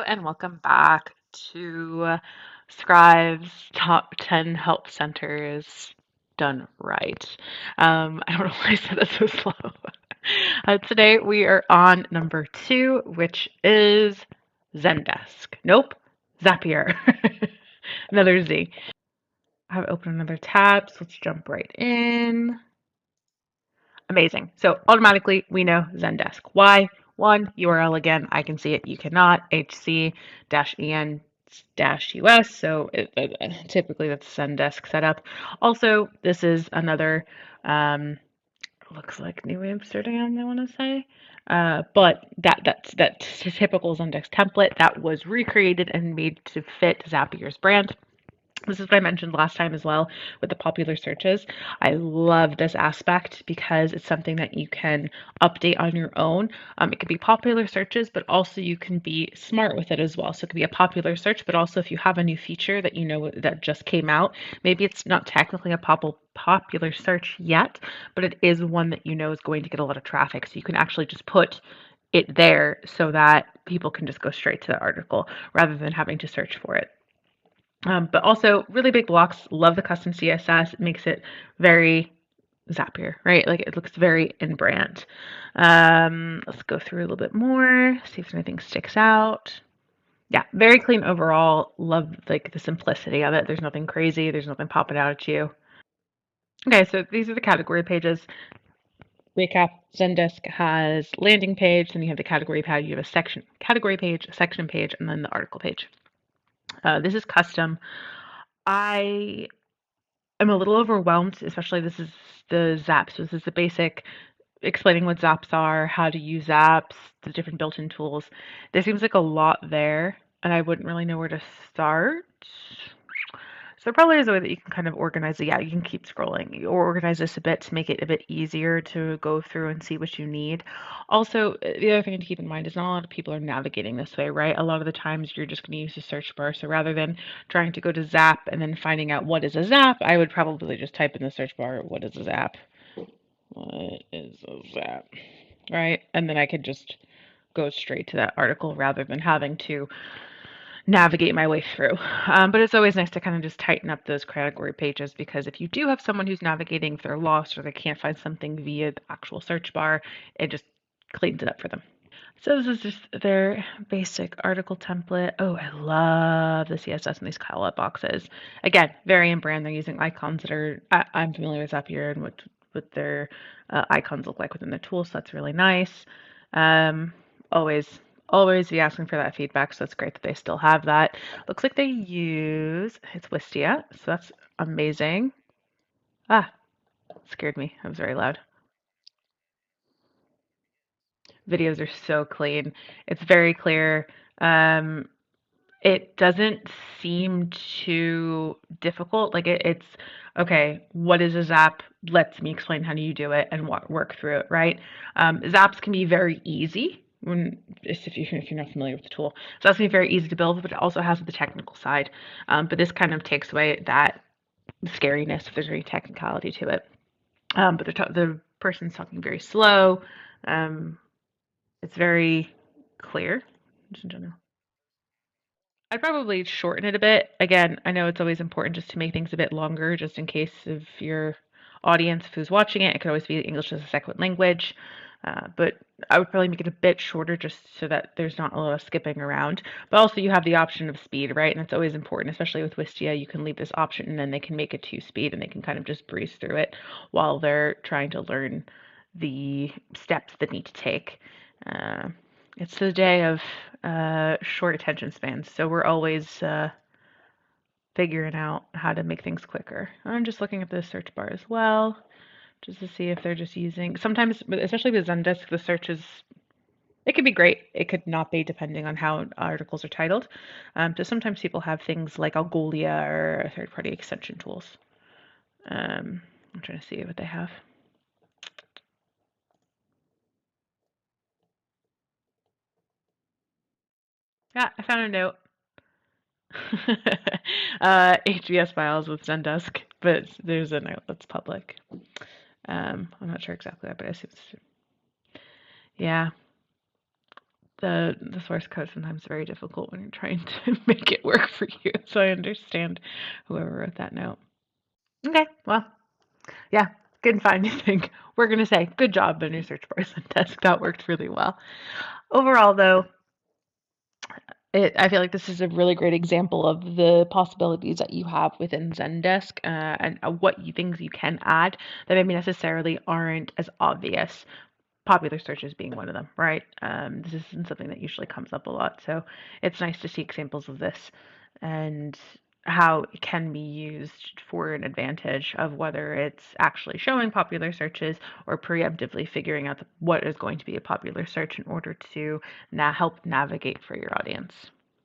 and welcome back to Scribe's Top 10 Help Centers Done Right. I don't know why I said that so slow. Today we are on number 2, which is Zendesk. Nope, Zapier. Another Z. I've opened another tab, so let's jump right in. Amazing. So automatically we know Zendesk. Why? One, URL again, I can see it, you cannot. HC-EN-US, so typically that's Zendesk setup. Also, this is another, looks like New Amsterdam, I want to say. But that's typical Zendesk template that was recreated and made to fit Zapier's brand. This is what I mentioned last time as well with the popular searches. I love this aspect because it's something that you can update on your own. It could be popular searches, but also you can be smart with it as well. So it could be a popular search, but also if you have a new feature that you know that just came out, maybe it's not technically a popular search yet, but it is one that you know is going to get a lot of traffic. So you can actually just put it there so that people can just go straight to the article rather than having to search for it. But also really big blocks. Love the custom CSS. It makes it very Zapier, right? Like it looks very in brand. Let's go through a little bit more, see if anything sticks out. Yeah, very clean overall. Love like the simplicity of it. There's nothing crazy. There's nothing popping out at you. Okay, so these are the category pages. Recap, Zendesk has landing page, then you have the category page, you have a section category page, a section page, and then the article page. This is custom. I am a little overwhelmed, especially this is the Zaps. So this is the basic explaining what Zaps are, how to use Zaps, the different built-in tools. There seems like a lot there, and I wouldn't really know where to start. So there probably is a way that you can kind of organize it. Yeah, you can keep scrolling or organize this a bit to make it a bit easier to go through and see what you need. Also, the other thing to keep in mind is not a lot of people are navigating this way, right? A lot of the times you're just going to use the search bar. So rather than trying to go to Zap and then finding out what is a Zap, I would probably just type in the search bar, what is a Zap? What is a Zap? Right? And then I could just go straight to that article rather than having to navigate my way through. But it's always nice to kind of just tighten up those category pages because if you do have someone who's navigating, if they're lost or they can't find something via the actual search bar, it just cleans it up for them. So this is just their basic article template. Oh, I love the CSS in these callout boxes. Again, very in brand. They're using icons that are, I'm familiar with Zapier and what their icons look like within the tool, so that's really nice. Um, always, always be asking for that feedback, so it's great that they still have that. Looks like they use, it's Wistia, so that's amazing. Ah, scared me. That was very loud. Videos are so clean. It's very clear. Um, it doesn't seem too difficult. Like it's okay. What is a Zap? Let me explain how do you do it and work through it. Right? Zaps can be very easy when if you're not familiar with the tool. So that's can be very easy to build, but it also has the technical side. But this kind of takes away that scariness if there's any technicality to it. But the person's talking very slow. Um, it's very clear, just in general. I'd probably shorten it a bit. Again, I know it's always important just to make things a bit longer, just in case of your audience who's watching it. It could always be English as a second language. But I would probably make it a bit shorter just so that there's not a lot of skipping around. But also you have the option of speed, right? And that's always important, especially with Wistia. You can leave this option and then they can make it 2 speed and they can kind of just breeze through it while they're trying to learn the steps that need to take. Uh, it's the day of short attention spans, so we're always figuring out how to make things quicker. I'm just looking at the search bar as well, just to see if they're just using. Sometimes, especially with Zendesk, the search is. It could be great. It could not be, depending on how articles are titled. So sometimes people have things like Algolia or third-party extension tools. I'm trying to see what they have. Yeah, I found a note. HBS files with Zendesk, but there's a note that's public. I'm not sure exactly, but I assume it's, yeah. the source code sometimes very difficult when you're trying to make it work for you. So I understand whoever wrote that note. Okay, well, yeah, couldn't find anything. We're gonna say good job on your search bar Zendesk. That worked really well. Overall, though, I feel like this is a really great example of the possibilities that you have within Zendesk and what things you can add that maybe necessarily aren't as obvious. Popular searches being one of them, right? This isn't something that usually comes up a lot, so it's nice to see examples of this and how it can be used for an advantage of whether it's actually showing popular searches or preemptively figuring out what is going to be a popular search in order to help navigate for your audience.